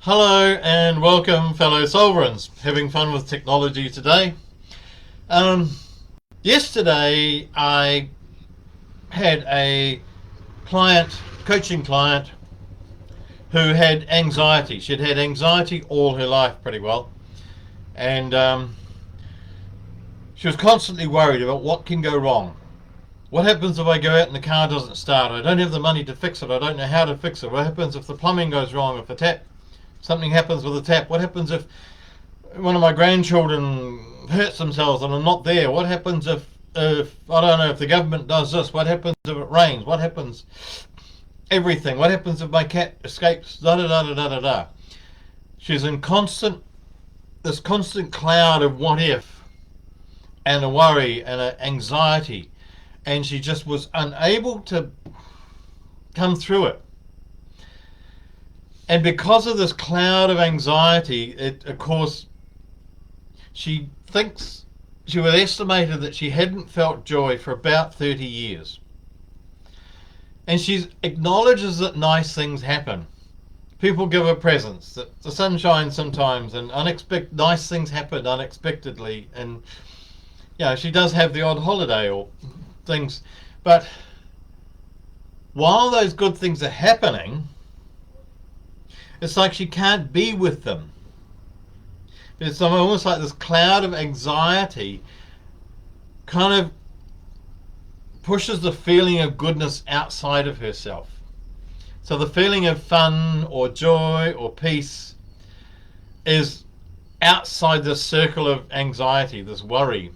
Hello and welcome, fellow Sovereigns. Having fun with technology today. Yesterday I had a coaching client, who had anxiety. She'd had anxiety all her life pretty well. And she was constantly worried about what can go wrong. What happens if I go out and the car doesn't start? I don't have the money to fix it. I don't know how to fix it. What happens if the plumbing goes wrong? If the tap, something happens with the tap? What happens if one of my grandchildren hurts themselves and I'm not there? What happens if I don't know, if the government does this? What happens if it rains? What happens? Everything. What happens if my cat escapes? Da da da da da da da. She's in this constant cloud of what if, and a worry and an anxiety, and she just was unable to come through it. And because of this cloud of anxiety, of course, she was estimated that she hadn't felt joy for about 30 years. And she acknowledges that nice things happen. People give her presents, that the sun shines sometimes, and nice things happen unexpectedly. And she does have the odd holiday or things. But while those good things are happening, it's like she can't be with them. It's almost like this cloud of anxiety kind of pushes the feeling of goodness outside of herself. So the feeling of fun or joy or peace is outside this circle of anxiety, this worry.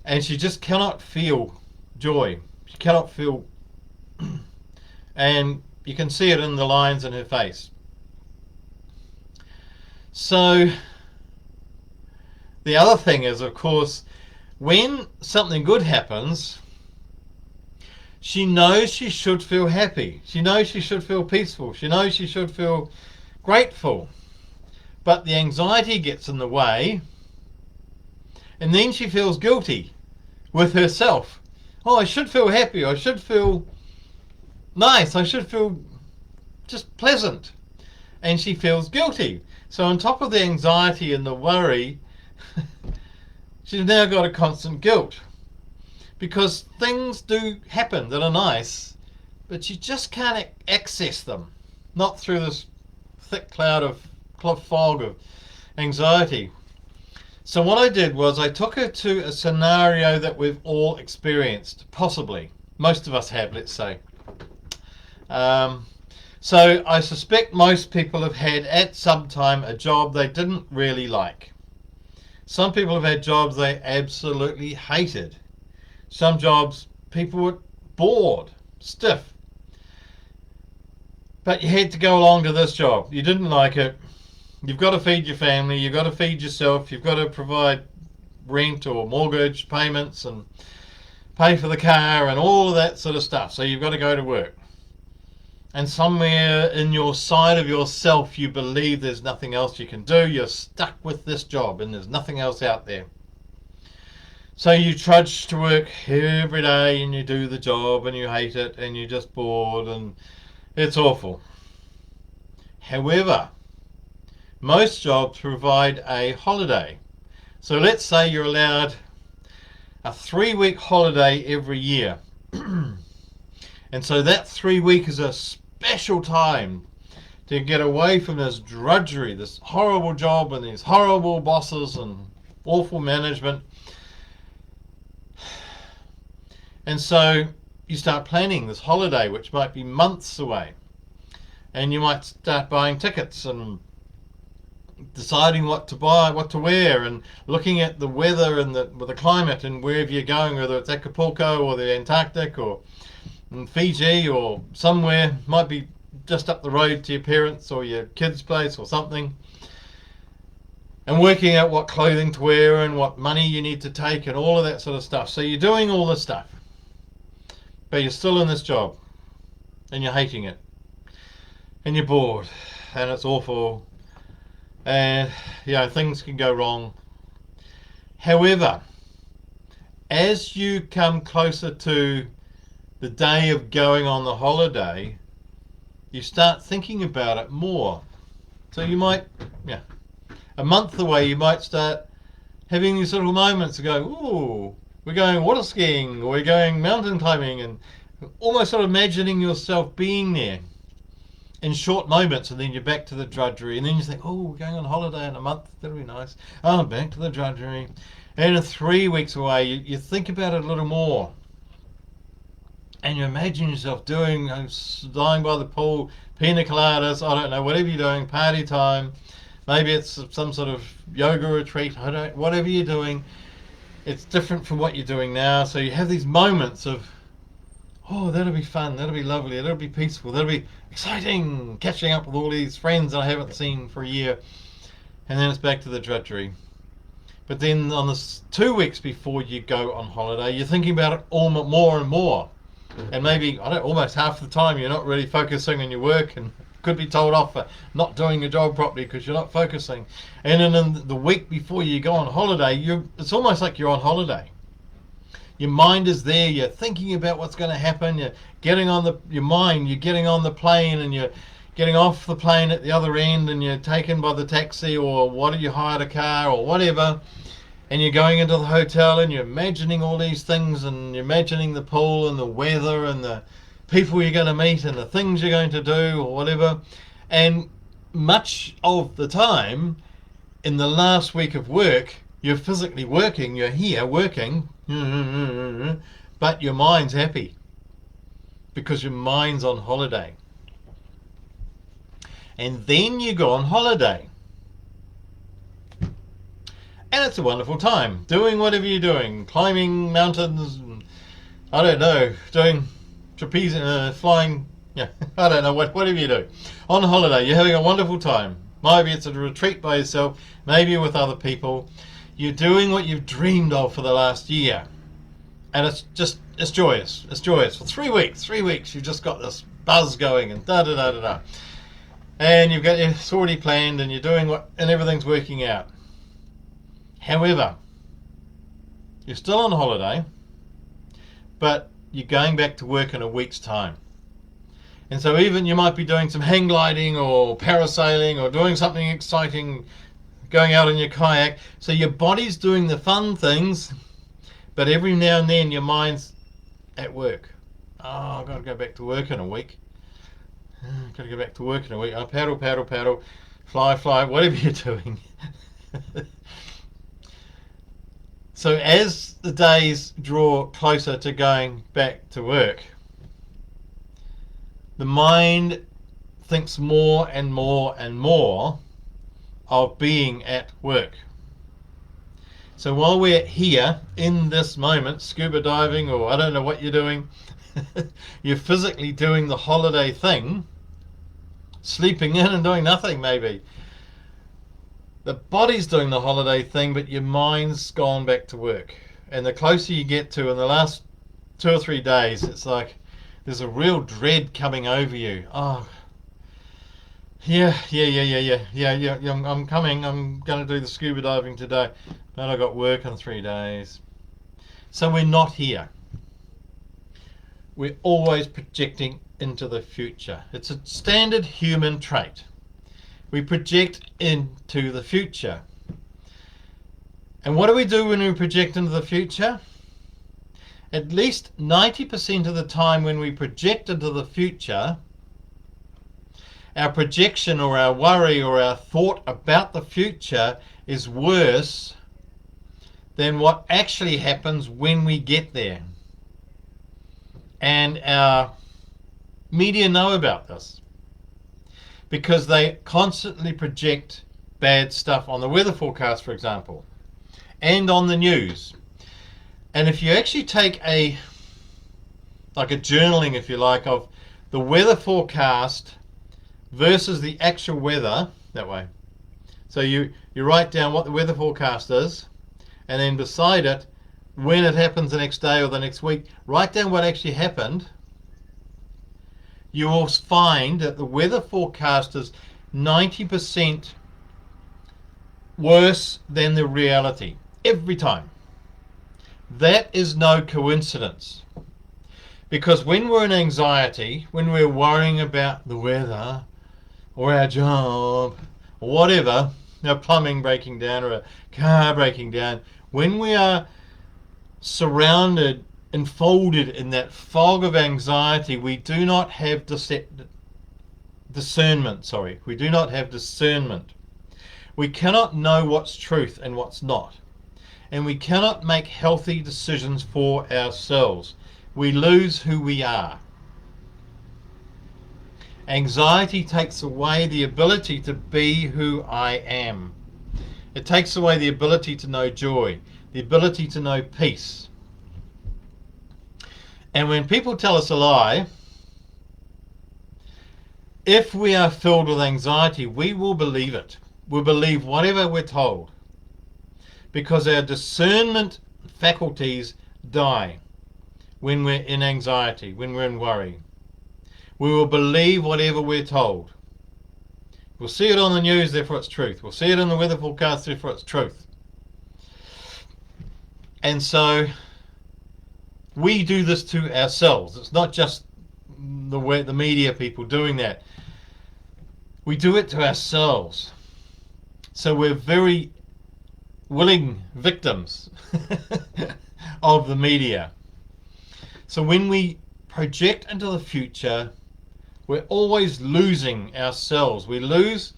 And she just cannot feel joy. She cannot feel, and you can see it in the lines in her face. So the other thing is, of course, when something good happens, she knows she should feel happy. She knows she should feel peaceful. She knows she should feel grateful. But the anxiety gets in the way, and then she feels guilty with herself. Oh, I should feel happy. I should feel nice. I should feel just pleasant. And she feels guilty. So on top of the anxiety and the worry, she's now got a constant guilt. Because things do happen that are nice, but you just can't access them. Not through this thick cloud of fog of anxiety. So what I did was I took her to a scenario that we've all experienced, possibly. Most of us have, let's say. So I suspect most people have had at some time a job they didn't really like. Some people have had jobs they absolutely hated. Some jobs people were bored, stiff. But you had to go along to this job. You didn't like it. You've got to feed your family. You've got to feed yourself. You've got to provide rent or mortgage payments and pay for the car and all of that sort of stuff. So you've got to go to work. And somewhere in your side of yourself, you believe there's nothing else you can do. You're stuck with this job and there's nothing else out there. So you trudge to work every day and you do the job and you hate it and you're just bored and it's awful. However, most jobs provide a holiday. So let's say you're allowed a 3-week holiday every year. And so that 3 week is a special time to get away from this drudgery, this horrible job and these horrible bosses and awful management. And so you start planning this holiday, which might be months away. And you might start buying tickets and deciding what to buy, what to wear, and looking at the weather and the climate and wherever you're going, whether it's Acapulco or the Antarctic or in Fiji or somewhere, might be just up the road to your parents or your kids' place or something, and working out what clothing to wear and what money you need to take and all of that sort of stuff. So you're doing all this stuff, but you're still in this job and you're hating it and you're bored and it's awful and things can go wrong. However, as you come closer to the day of going on the holiday, you start thinking about it more. So you might, yeah, a month away, you might start having these little moments to go, ooh, we're going water skiing, or we're going mountain climbing, and almost sort of imagining yourself being there in short moments, and then you're back to the drudgery, and then you think, oh, we're going on holiday in a month, that'll be nice. Oh, back to the drudgery. And in 3 weeks away, you think about it a little more. And you imagine yourself doing, lying by the pool, pina coladas, I don't know, whatever you're doing, party time. Maybe it's some sort of yoga retreat, whatever you're doing. It's different from what you're doing now. So you have these moments of, oh, that'll be fun, that'll be lovely, that'll be peaceful, that'll be exciting, catching up with all these friends I haven't seen for a year. And then it's back to the drudgery. But then on the 2 weeks before you go on holiday, you're thinking about it all more and more. And maybe, almost half the time you're not really focusing on your work and could be told off for not doing your job properly because you're not focusing. And then in the week before you go on holiday, it's almost like you're on holiday. Your mind is there, you're thinking about what's going to happen, you're getting on the plane, and you're getting off the plane at the other end, and you're taken by the taxi, or you hired a car or whatever. And you're going into the hotel and you're imagining all these things, and you're imagining the pool and the weather and the people you're going to meet and the things you're going to do or whatever. And much of the time in the last week of work, you're physically working, you're here working, but your mind's happy because your mind's on holiday. And then you go on holiday. And it's a wonderful time, doing whatever you're doing, climbing mountains, I don't know, doing trapeze, flying, yeah, I don't know, whatever you do. On holiday, you're having a wonderful time. Maybe it's a retreat by yourself, maybe with other people. You're doing what you've dreamed of for the last year. And it's joyous. It's joyous. For 3 weeks, you've just got this buzz going and da-da-da-da-da. And it's already planned, and you're doing and everything's working out. However, you're still on holiday, but you're going back to work in a week's time. And so even you might be doing some hang gliding or parasailing or doing something exciting, going out in your kayak. So your body's doing the fun things, but every now and then your mind's at work. Oh, I've got to go back to work in a week. Got to go back to work in a week. Oh, paddle, fly, whatever you're doing. So as the days draw closer to going back to work, the mind thinks more and more and more of being at work. So while we're here in this moment, scuba diving, or I don't know what you're doing, you're physically doing the holiday thing, sleeping in and doing nothing maybe. The body's doing the holiday thing, but your mind's gone back to work. And the closer you get to, in the last 2 or 3 days, it's like there's a real dread coming over you. Oh, yeah, I'm coming. I'm going to do the scuba diving today, but I've got work in 3 days. So we're not here. We're always projecting into the future. It's a standard human trait. We project into the future. And what do we do when we project into the future? At least 90% of the time when we project into the future, our projection or our worry or our thought about the future is worse than what actually happens when we get there. And our media know about this, because they constantly project bad stuff on the weather forecast, for example, and on the news. And if you actually take a journaling, if you like, of the weather forecast versus the actual weather, that way. So you write down what the weather forecast is, and then beside it, when it happens the next day or the next week, write down what actually happened. You will find that the weather forecast is 90% worse than the reality every time. That is no coincidence, because when we're in anxiety, when we're worrying about the weather or our job or whatever, plumbing breaking down or a car breaking down, when we are surrounded, enfolded in that fog of anxiety, we do not have discernment. Sorry, we do not have discernment. We cannot know what's truth and what's not. And we cannot make healthy decisions for ourselves. We lose who we are. Anxiety takes away the ability to be who I am. It takes away the ability to know joy, the ability to know peace. And when people tell us a lie, if we are filled with anxiety, we will believe it. We'll believe whatever we're told. Because our discernment faculties die when we're in anxiety, when we're in worry. We will believe whatever we're told. We'll see it on the news, therefore it's truth. We'll see it in the weather forecast, therefore it's truth. And so we do this to ourselves. It's not just the media people doing that. We do it to ourselves. So we're very willing victims of the media. So when we project into the future, we're always losing ourselves. We lose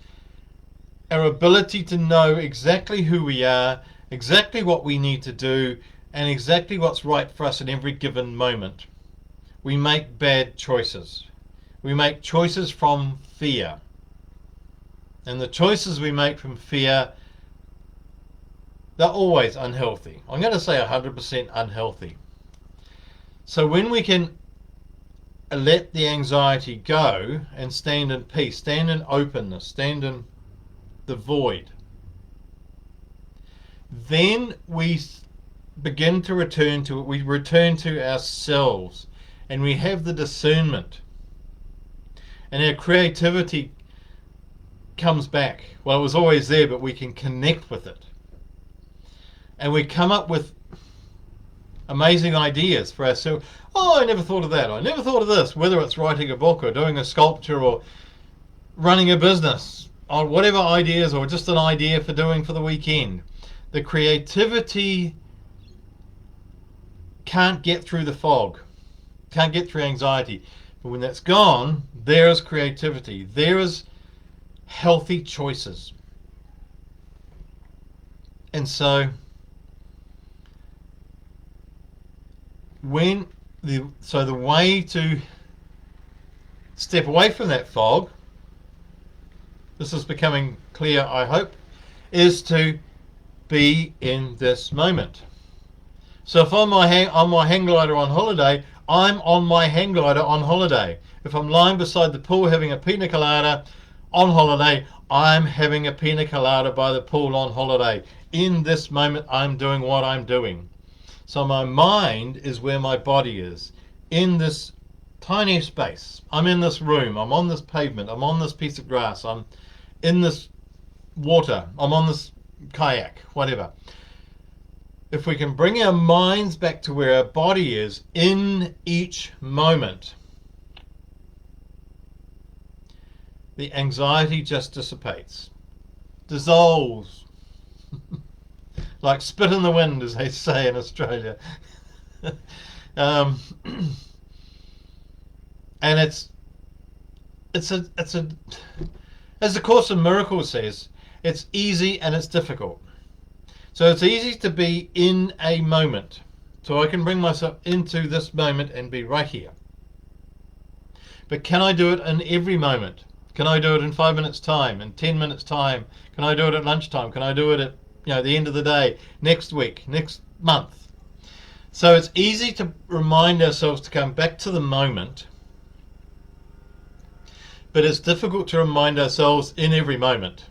our ability to know exactly who we are, exactly what we need to do, and exactly what's right for us in every given moment. We make bad choices. We make choices from fear. And the choices we make from fear, they're always unhealthy. I'm going to say 100% unhealthy. So when we can let the anxiety go and stand in peace, stand in openness, stand in the void, then we begin to return to it. We return to ourselves and we have the discernment. And our creativity comes back. Well, it was always there, but we can connect with it. And we come up with amazing ideas for ourselves. Oh, I never thought of that. I never thought of this. Whether it's writing a book or doing a sculpture or running a business or whatever ideas, or just an idea for doing for the weekend. The creativity can't get through the fog, can't get through anxiety. But when that's gone, there is creativity. There is healthy choices. And so the way to step away from that fog, this is becoming clear, I hope, is to be in this moment. So if I'm on my hang glider on holiday, I'm on my hang glider on holiday. If I'm lying beside the pool having a pina colada on holiday, I'm having a pina colada by the pool on holiday. In this moment, I'm doing what I'm doing. So my mind is where my body is, in this tiny space. I'm in this room, I'm on this pavement, I'm on this piece of grass, I'm in this water, I'm on this kayak, whatever. If we can bring our minds back to where our body is in each moment, the anxiety just dissipates, dissolves, like spit in the wind, as they say in Australia. And it's a as the Course in Miracles says, it's easy and it's difficult. So it's easy to be in a moment. So I can bring myself into this moment and be right here. But can I do it in every moment? Can I do it in 5 minutes time, in 10 minutes time? Can I do it at lunchtime? Can I do it at the end of the day, next week, next month? So it's easy to remind ourselves to come back to the moment, but it's difficult to remind ourselves in every moment.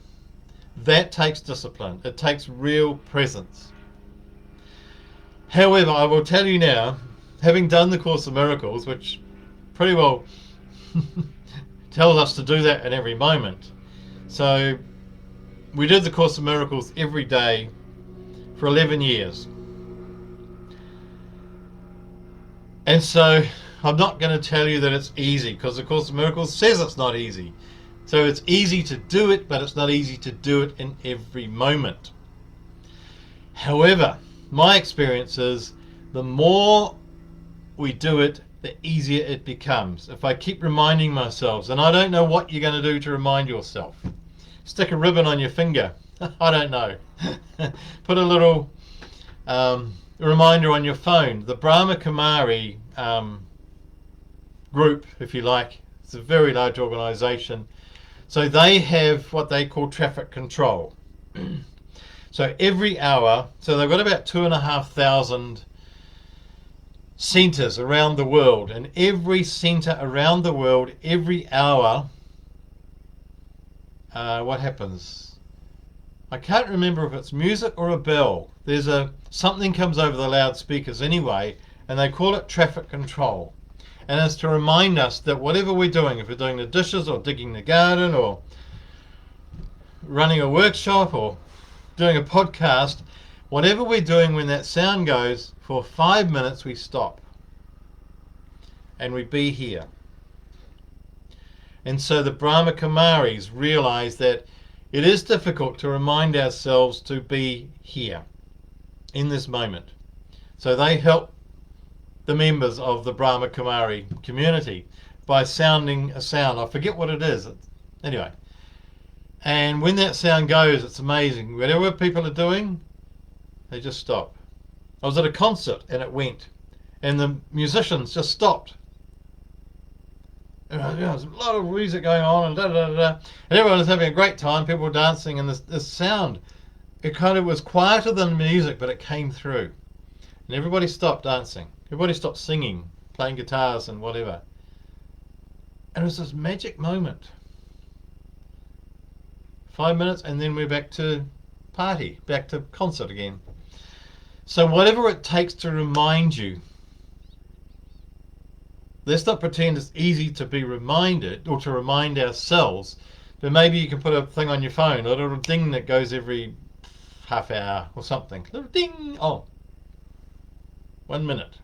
That takes discipline. It takes real presence. However, I will tell you now, having done the Course of Miracles, which pretty well tells us to do that in every moment. So we did the Course of Miracles every day for 11 years. And so I'm not going to tell you that it's easy, because the Course of Miracles says it's not easy. So it's easy to do it, but it's not easy to do it in every moment. However, my experience is the more we do it, the easier it becomes. If I keep reminding myself, and I don't know what you're going to do to remind yourself. Stick a ribbon on your finger. I don't know. Put a little reminder on your phone. The Brahma Kumari group, if you like, it's a very large organization. So they have what they call traffic control. So every hour, so they've got about 2,500 centres around the world, and every centre around the world, every hour, what happens? I can't remember if it's music or a bell. There's something comes over the loudspeakers anyway, and they call it traffic control. And it's to remind us that whatever we're doing, if we're doing the dishes or digging the garden or running a workshop or doing a podcast, whatever we're doing, when that sound goes, for 5 minutes we stop and we be here. And so the Brahma Kumaris realize that it is difficult to remind ourselves to be here in this moment. So they help the members of the Brahma Kumari community by sounding a sound. I forget what it is. Anyway. And when that sound goes, it's amazing. Whatever people are doing, they just stop. I was at a concert and it went. And the musicians just stopped. And there was a lot of music going on and and everyone was having a great time. People were dancing, and this sound, it kind of was quieter than music, but it came through. And everybody stopped dancing. Everybody stopped singing, playing guitars and whatever. And it was this magic moment. 5 minutes and then we're back to party, back to concert again. So whatever it takes to remind you, let's not pretend it's easy to be reminded or to remind ourselves, but maybe you can put a thing on your phone, a little ding that goes every half hour or something. A little ding. Oh, 1 minute,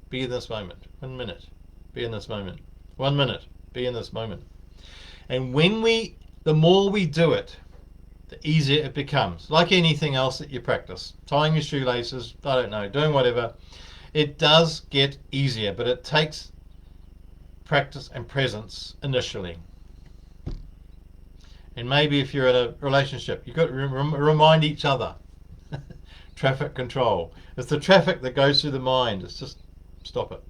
be in this moment. 1 minute, be in this moment. 1 minute, be in this moment. And the more we do it, the easier it becomes. Like anything else that you practice, tying your shoelaces, I don't know, doing whatever, it does get easier, but it takes practice and presence initially. And maybe if you're in a relationship, you've got to remind each other. Traffic control. It's the traffic that goes through the mind. It's just stop it.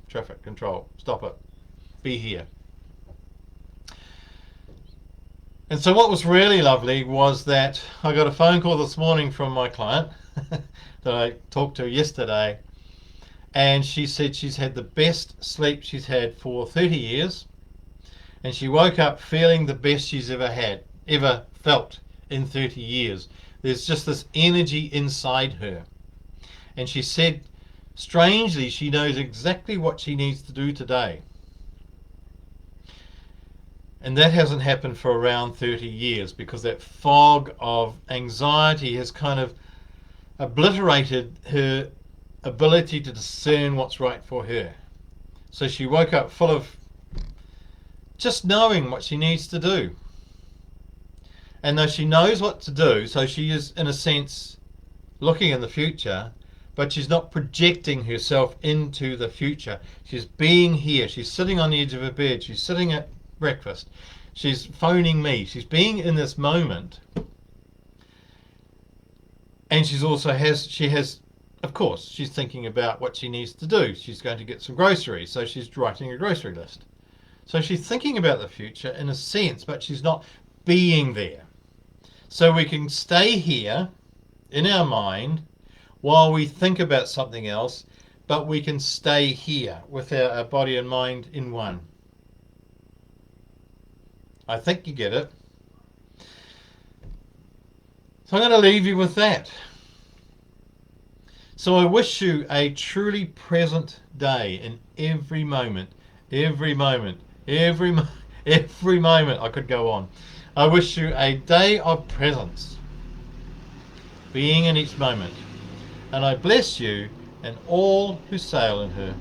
Traffic control. Stop it. Be here. And so what was really lovely was that I got a phone call this morning from my client that I talked to yesterday, and she said she's had the best sleep she's had for 30 years, and she woke up feeling the best she's ever felt in 30 years. There's just this energy inside her. And she said, strangely, she knows exactly what she needs to do today. And that hasn't happened for around 30 years because that fog of anxiety has kind of obliterated her ability to discern what's right for her. So she woke up full of just knowing what she needs to do. And though she knows what to do, so she is, in a sense, looking in the future, but she's not projecting herself into the future. She's being here. She's sitting on the edge of her bed. She's sitting at breakfast. She's phoning me. She's being in this moment. And she's also of course, she's thinking about what she needs to do. She's going to get some groceries, so she's writing a grocery list. So she's thinking about the future in a sense, but she's not being there. So we can stay here in our mind while we think about something else, but we can stay here with our body and mind in one. I think you get it. So I'm going to leave you with that. So I wish you a truly present day in every moment, every moment, every moment. I could go on. I wish you a day of presence, being in each moment. And I bless you and all who sail in her.